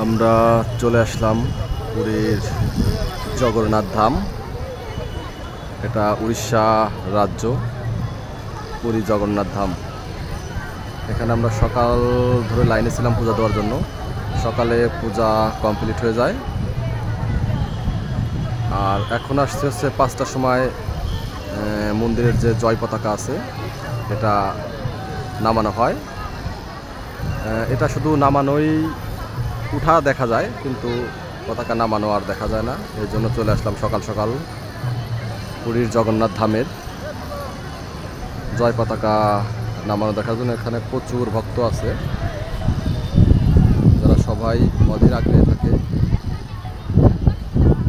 আমরা চলে আসলাম পুরীর জগন্নাথ ধাম। এটা উড়িষ্যা রাজ্য, পুরী জগন্নাথ ধাম। এখানে আমরা সকাল ধরে লাইনে ছিলাম পূজা দেওয়ার জন্য। সকালে পূজা কমপ্লিট হয়ে যায়, আর এখন আসছে হচ্ছে 5টার সময় মন্দিরের যে জয় পতাকা আছে এটা নামানো হয়। এটা শুধু নামানোই উঠা দেখা যায়, কিন্তু পতাকা নামানো আর দেখা যায় না। এই জন্য চলে আসলাম সকাল সকাল পুরীর জগন্নাথ ধামের জয় পতাকা নামানো দেখার জন্য। এখানে প্রচুর ভক্ত আছে, যারা সবাই অধীর আগ্রহে থাকে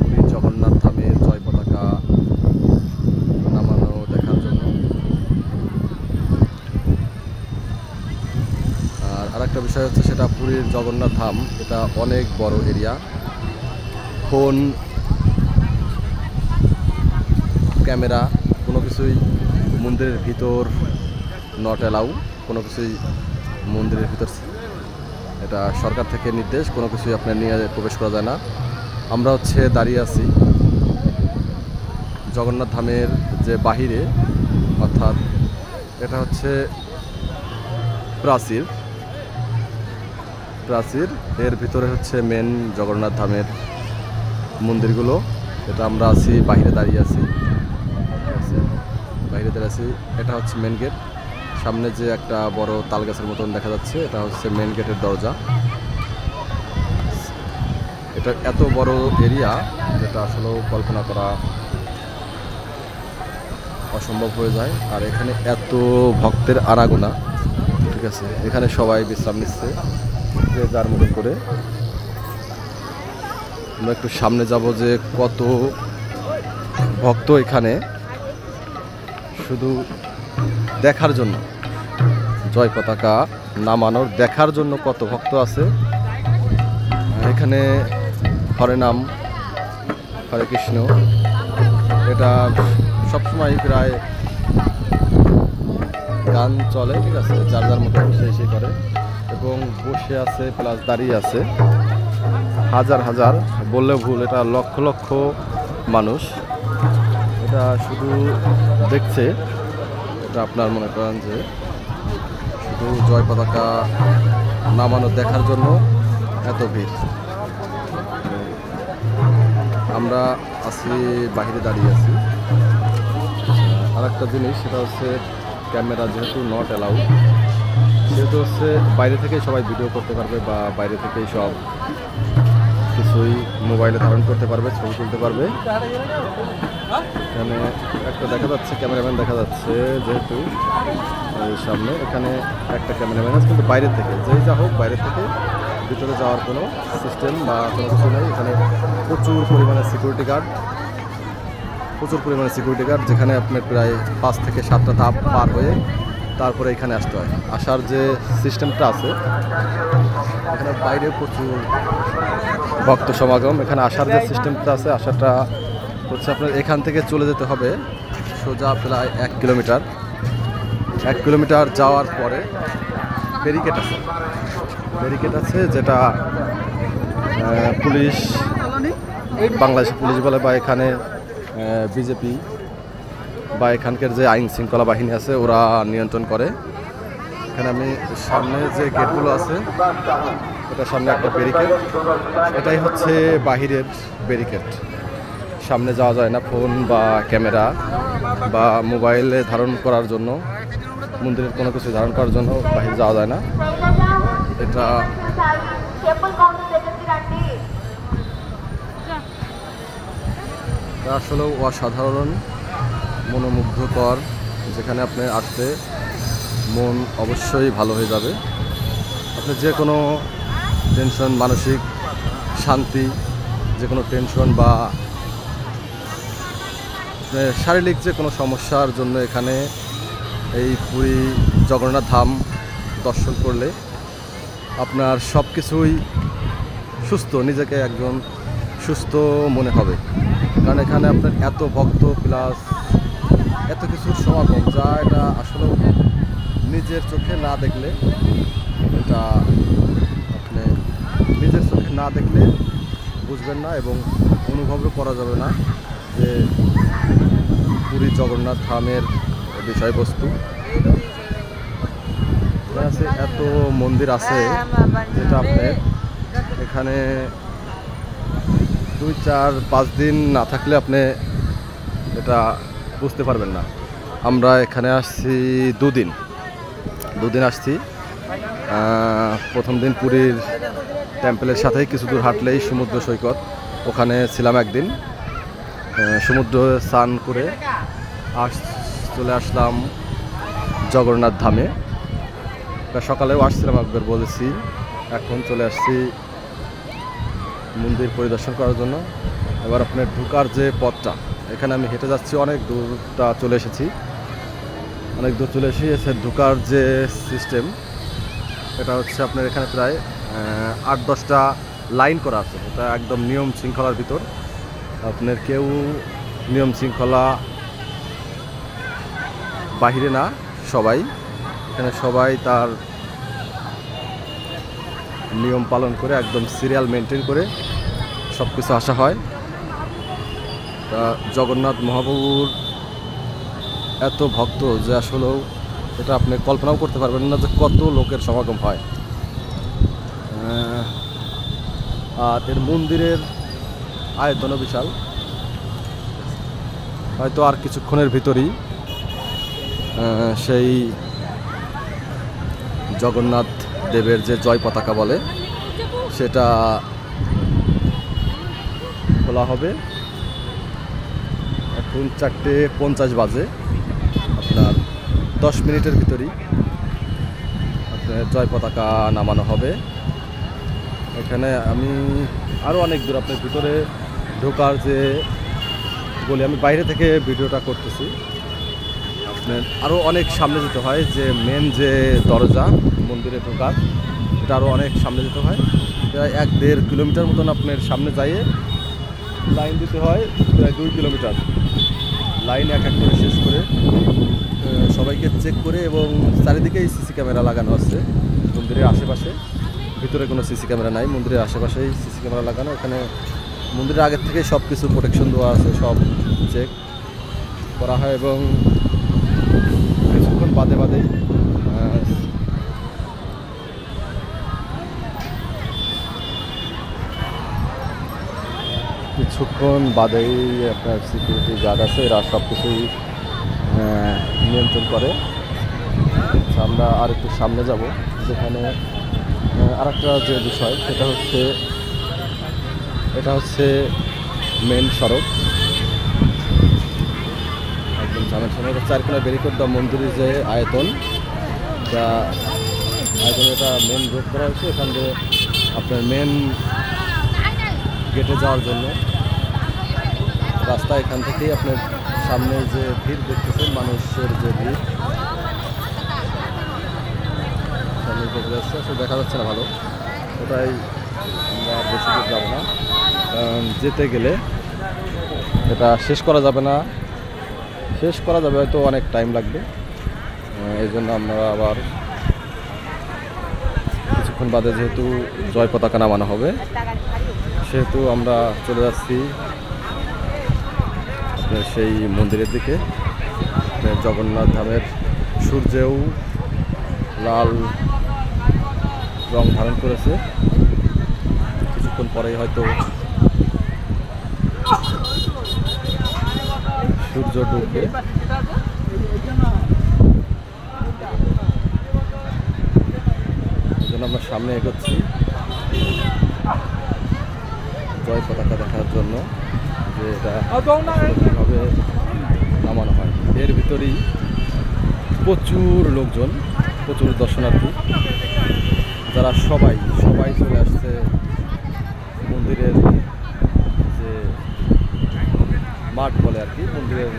পুরীর জগন্নাথ ধামের জয় পতাকা নামানো দেখার জন্য। আর আরেকটা বিষয় হচ্ছে, সেটা পুরীর জগন্নাথ ধাম এটা অনেক বড় এরিয়া। ফোন, ক্যামেরা কোনো কিছুই মন্দিরের ভিতর নট অ্যালাউ। কোনো কিছুই মন্দিরের ভিতর, এটা সরকার থেকে নির্দেশ, কোনো কিছুই আপনার নিয়ে প্রবেশ করা যায় না। আমরা দাঁড়িয়ে আছি জগন্নাথ ধামের যে বাহিরে, অর্থাৎ এটা হচ্ছে প্রাচীর। এর ভিতরে হচ্ছে মেন জগন্নাথ ধামের মন্দিরগুলো। এটা আমরা আছি বাইরে দাঁড়িয়ে আছি, এটা হচ্ছে মেন গেট। সামনে যে একটা বড় তাল গাছের মতন দেখা যাচ্ছে, এটা হচ্ছে মেন গেটের দরজা। এটা এত বড় এরিয়া যেটা আসলেও কল্পনা করা অসম্ভব হয়ে যায়। আর এখানে এত ভক্তের আনাগোনা, ঠিক আছে, এখানে সবাই বিশ্রাম নিচ্ছে যে যার মতো করে। আমরা একটু সামনে যাব যে কত ভক্ত এখানে শুধু দেখার জন্য, জয় পতাকা নামানোর দেখার জন্য কত ভক্ত আছে। এখানে হরে নাম, হরে কৃষ্ণ, এটা সবসময় প্রায় গান চলে, ঠিক আছে, যার যার মতো সে করে। এবং বসে আছে প্লাস দাঁড়িয়ে আছে হাজার হাজার, বললেও ভুল, এটা লক্ষ লক্ষ মানুষ এটা শুধু দেখছে। এটা আপনার মনে করেন যে শুধু জয় পতাকা নামানো দেখার জন্য এত ভিড়। আমরা আছি বাইরে দাঁড়িয়ে আছি। আর একটা জিনিস, সেটা হচ্ছে ক্যামেরা যেহেতু নট অ্যালাউ, সেহেতু হচ্ছে বাইরে থেকেই সবাই ভিডিও করতে পারবে, বা বাইরে থেকেই সব কিছুই মোবাইলে ধারণ করতে পারবে, ছবি তুলতে পারবে। এখানে একটা দেখা যাচ্ছে ক্যামেরাম্যান দেখা যাচ্ছে, যেহেতু সামনে এখানে একটা ক্যামেরাম্যান আছে, কিন্তু বাইরে থেকে যেই যা হোক, বাইরে থেকে ভিতরে যাওয়ার কোনো সিস্টেম বা কোনো কিছু নেই। এখানে প্রচুর পরিমাণে সিকিউরিটি গার্ড, যেখানে আপনার প্রায় 5 থেকে 7টা ধাপ পার হয়ে তারপরে এখানে আসতে হয়। আসার যে সিস্টেমটা আছে, এখানে বাইরে প্রচুর ভক্ত সমাগম। এখানে আসার যে সিস্টেমটা আছে, আসাটা হচ্ছে আপনার এখান থেকে চলে যেতে হবে সোজা প্রায় 1 কিলোমিটার যাওয়ার পরে ব্যারিকেড আছে, যেটা পুলিশ, বাংলাদেশের পুলিশ বলে, বা এখানে বিজেপি বা এখানকার যে আইন শৃঙ্খলা বাহিনী আছে ওরা নিয়ন্ত্রণ করে। এখানে আমি সামনে যে গেটগুলো আছে, এটা সামনে একটা ব্যারিকেড, এটাই হচ্ছে বাহিরের ব্যারিকেড। সামনে যাওয়া যায় না, ফোন বা ক্যামেরা বা মোবাইলে ধারণ করার জন্য, মন্দিরের কোনো কিছু ধারণ করার জন্য বাহিরে যাওয়া যায় না। এটা আসলেও অসাধারণ, মনোমুগ্ধকর, যেখানে আপনি আসলে মন অবশ্যই ভালো হয়ে যাবে। আপনি যে কোনো টেনশন, মানসিক শান্তি, যে কোনো টেনশন বা শারীরিক যে কোনো সমস্যার জন্য এখানে এই পুরী জগন্নাথ ধাম দর্শন করলে আপনার সব কিছুই সুস্থ, নিজেকে একজন সুস্থ মনে হবে। কারণ এখানে আপনার এত ভক্ত প্লাস এত কিছুর সমাগম, যা এটা আসলে নিজের চোখে না দেখলে, এটা আপনি নিজের চোখে না না দেখলে বুঝবেন না এবং অনুভবও করা যাবে না যে পুরী জগন্নাথ ধামের বিষয়বস্তু। এত মন্দির আছে যেটা আপনার এখানে 2, 4, 5 দিন না থাকলে আপনি এটা বুঝতে পারবেন না। আমরা এখানে আসছি 2 দিন আসছি। প্রথম দিন পুরীর টেম্পলের সাথেই কিছু দূর হাঁটলেই সমুদ্র সৈকত, ওখানে ছিলাম একদিন। সমুদ্র স্নান করে চলে আসলাম জগন্নাথ ধামে। সকালেও আসছিলাম একবার বলেছি, এখন চলে আসছি মন্দির পরিদর্শন করার জন্য। এবার আপনার ঢোকার যে পথটা, এখানে আমি হেঁটে যাচ্ছি, অনেক দূরটা চলে এসেছি, অনেক দূর চলে এসে ঢোকার যে সিস্টেম, এটা হচ্ছে আপনার এখানে প্রায় 8-10টা লাইন করা আছে। এটা একদম নিয়ম শৃঙ্খলার ভিতর। আপনার কেউ নিয়ম শৃঙ্খলা বাহিরে না, সবাই এখানে সবাই তার নিয়ম পালন করে একদম সিরিয়াল মেনটেন করে সব কিছু আসা হয়। তা জগন্নাথ মহাপ্রভুর এত ভক্ত যে আসলেও এটা আপনি কল্পনাও করতে পারবেন না যে কত লোকের সমাগম হয়। আর এর মন্দিরের আয়তনও বিশাল। হয়তো আর কিছুক্ষণের ভিতরই সেই জগন্নাথ দেবের যে জয় পতাকা বলে সেটা খোলা হবে। এখন 4:50 বাজে, আপনার 10 মিনিটের ভিতরই আপনার জয় পতাকা নামানো হবে। এখানে আমি আরও অনেক দূর আপনার ভিতরে ঢোকার যে বলি, আমি বাইরে থেকে ভিডিওটা করতেছি। আপনার আরও অনেক সামনে যেতে হয়, যে মেন যে দরজা মন্দিরে ঢোকার, এটা আরও অনেক সামনে যেতে হয়। প্রায় 1-1.5 কিলোমিটার মতন আপনার সামনে যাইয়ে লাইন দিতে হয়, প্রায় 2 কিলোমিটার লাইন এক এক করে শেষ করে সবাইকে চেক করে, এবং চারিদিকেই সিসি ক্যামেরা লাগানো আছে মন্দিরের আশেপাশে। ভিতরে কোনো সিসি ক্যামেরা নাই, মন্দিরের আশেপাশেই সিসি ক্যামেরা লাগানো। এখানে মন্দিরের আগের থেকেই সব কিছু প্রোটেকশন দেওয়া আছে, সব চেক করা হয়। এবং কিছুক্ষণ বাদেই আপনার সিকিউরিটি গার্ড আছে, এরা সব কিছুই নিয়ন্ত্রণ করে। আমরা আর একটু সামনে যাব, যেখানে আরেকটা যে বিষয়, সেটা হচ্ছে এটা হচ্ছে মেন সড়ক, একদম সামনের সামনে 4 কোণা ব্যারিকেড দেওয়া মন্দিরের যে আয়তন, এটা মেন রোড করা হয়েছে। এখান থেকে আপনার মেন গেটে যাওয়ার জন্য রাস্তা, এখান থেকেই আপনার সামনে যে ভিড় দেখতেছেন, মানুষের যে ভিড় সামনে দেখা যাচ্ছে না ভালো, ওটাই আমরা বেশি দূর যাবো না, কারণ যেতে গেলে এটা শেষ করা যাবে না, শেষ করা যাবে হয়তো অনেক টাইম লাগবে। এই জন্য আমরা আবার কিছুক্ষণ বাদে, যেহেতু জয় পতাকা নামানো হবে, সেহেতু আমরা চলে যাচ্ছি সেই মন্দিরের দিকে। জগন্নাথ ধামের সূর্যেও লাল রং ধারণ করেছে, কিছুক্ষণ পরেই হয়তো সূর্য ডুববে। এই জন্য আমরা সামনে এগোচ্ছি জয় পতাকা দেখার জন্য, যে এটা কীভাবে নামানো হয়। এর ভিতরেই প্রচুর লোকজন, প্রচুর দর্শনার্থী, যারা সবাই চলে আসছে মন্দিরের যে মাঠ বলে আর কি, মন্দিরের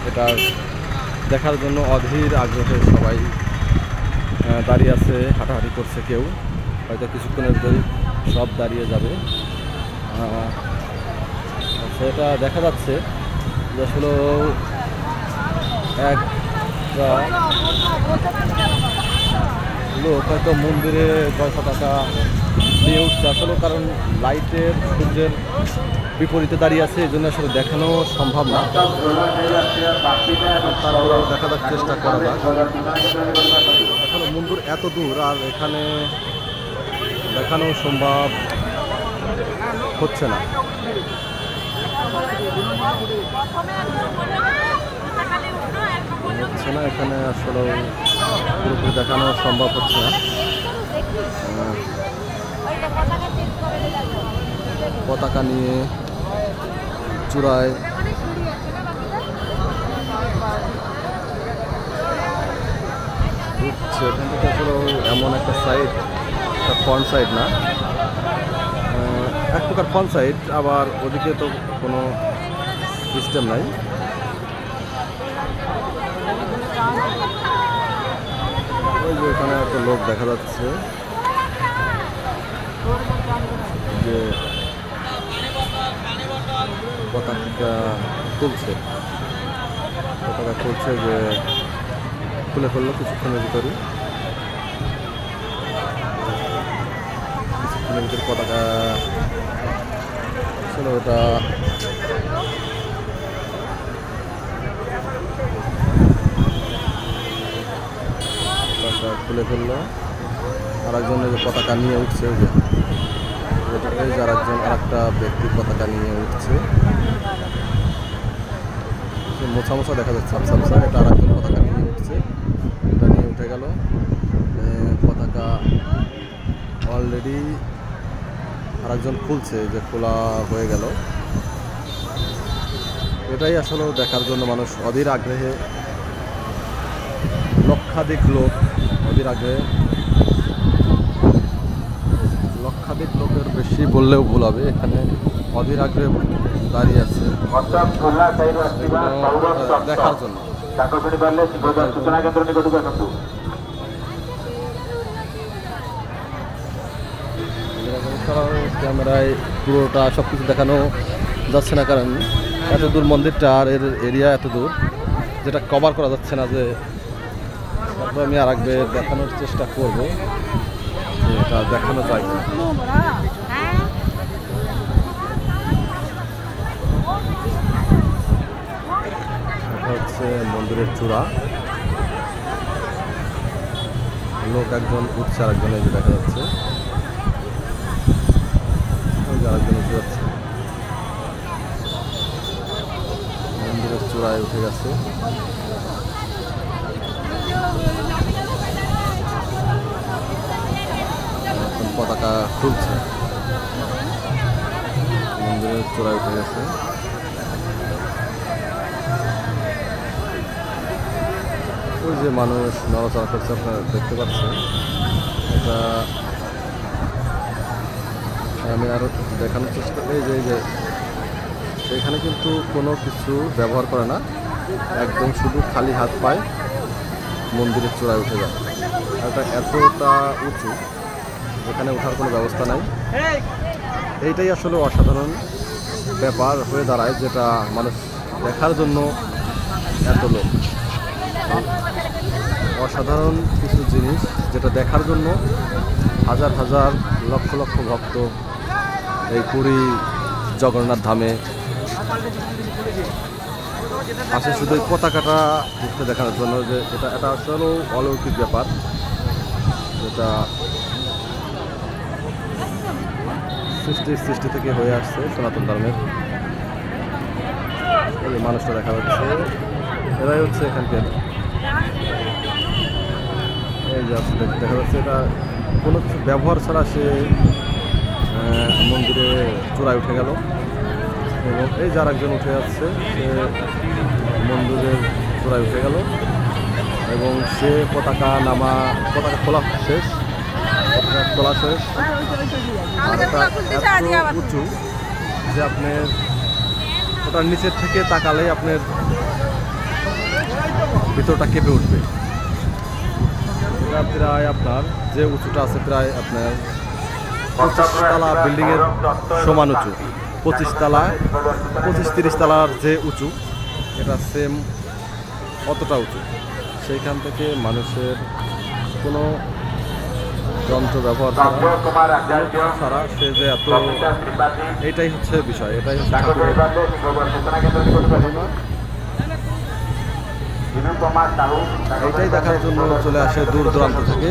এটা দেখার জন্য অধীর আগ্রহে সবাই দাঁড়িয়ে আছে, হাঁটাহাঁটি করছে। কেউ হয়তো কিছুক্ষণের ভিতরেই সব দাঁড়িয়ে যাবে। সেটা দেখা যাচ্ছে যে আসলে লোক হয়তো মন্দিরে 600 টাকা দিয়ে উঠছে আসলে, কারণ লাইটের সূর্যের বিপরীতে দাঁড়িয়ে আছে, এই জন্য আসলে দেখানো সম্ভব না। তারপরে দেখা যাক, চেষ্টা করা যাক। এখনো মন্দির এত দূর আর এখানে দেখানো সম্ভব হচ্ছে না। হচ্ছে না, এখানে আসলে পুরোপুরি দেখানো সম্ভব হচ্ছে না। পতাকা নিয়ে চূড়ায় উঠছে। এখান থেকে আসলে এমন একটা সাইড, একটা ফ্রন্ট সাইড না, এক প্রকার ফ্রন্ট সাইড, আবার ওদিকে তো কোনো সিস্টেম নাই। ওই যে এখানে একটা লোক দেখা যাচ্ছে যে পতাকা তুলছে, যে খুলে ফেললো কিছুক্ষণের ভিতরে পতাকা ছিল, ওটা খুলে ফেললো। আর একজন যে পতাকা নিয়ে উঠছে, ওই যে আর একটা ব্যক্তি পতাকা নিয়ে উঠছে, মোছা মোছা দেখা যাচ্ছে, সাবসা এটা আর একজন পতাকা নিয়ে উঠছে, এটা নিয়ে উঠে গেল। পতাকা অলরেডি আর একজন খুলছে, যে খোলা হয়ে গেল। এটাই আসলে দেখার জন্য মানুষ অধীর আগ্রহে, লক্ষাধিক লোক অধীর আগ্রহে, লক্ষাধিক লোকের বেশি বললেও ভুল হবে, এখানে অধীর আগ্রহে দাঁড়িয়ে আছে দেখার জন্য। ক্যামেরায় পুরোটা সব কিছু দেখানো যাচ্ছে না, কারণ এত দূর মন্দিরটা আর এর এরিয়া এত দূর, যেটা কভার করা যাচ্ছে না। যে তারপর আমি আর আগে দেখানোর চেষ্টা করব, এটা দেখানো যায় না। এটা হচ্ছে মন্দিরের চূড়া, লোক একজন উঠছে, আরেকজন এই যে দেখা যাচ্ছে, আরেকজন উঠে যাচ্ছে, মন্দিরের চূড়ায় উঠে গেছে। পতাকা খুলছে, মন্দিরের চূড়ায় উঠে গেছে। ওই যে মানুষ নড়াচড়া করছে, আপনারা দেখতে পাচ্ছেন। এটা আমি আরো দেখানোর চেষ্টা করি, এই যে এখানে কিন্তু কোনো কিছু ব্যবহার করে না, একদম শুধু খালি হাত পায় মন্দিরের চূড়ায় উঠে যায়। এটা এতটা উঁচু, এখানে ওঠার কোনো ব্যবস্থা নাই। এইটাই আসলে অসাধারণ ব্যাপার হয়ে দাঁড়ায়, যেটা মানুষ দেখার জন্য এত লোক। অসাধারণ কিছু জিনিস, যেটা দেখার জন্য হাজার হাজার লক্ষ লক্ষ ভক্ত এই পুরী জগন্নাথ ধামে আসে শুধু এই পতাকাটা উঠতে দেখানোর জন্য। যে এটা আসলেও অলৌকিক ব্যাপার, যেটা সৃষ্টি থেকে হয়ে আসছে সনাতন ধর্মের। এই মানুষটা দেখা যাচ্ছে, এরাই হচ্ছে এখানকার, এই যে দেখা যাচ্ছে, এটা কোনো কিছু ব্যবহার ছাড়া সে মন্দিরে চূড়ায় উঠে গেল। এবং এই যার একজন উঠে যাচ্ছে, সে মন্দিরের চূড়ায় উঠে গেল এবং সে পতাকা খোলা শেষ, তোলা শেষ। আর এটা এত উঁচু যে আপনার ওটার নিচের থেকে তাকালেই আপনার ভিতরটা কেঁপে উঠবে। এটা প্রায় আপনার যে উঁচুটা আছে, প্রায় আপনার 25 তলা বিল্ডিংয়ের সমান উঁচু। 25-30 তলার যে উঁচু, এটা সেম অতটা উঁচু। সেইখান থেকে মানুষের কোনো যন্ত্র ব্যবহার ছাড়া সে যে এত, এটাই হচ্ছে বিষয়, এটাই হচ্ছে ঠাকুরের মহিমা। এটাই দেখার জন্য চলে আসে দূর দূরান্ত থেকে।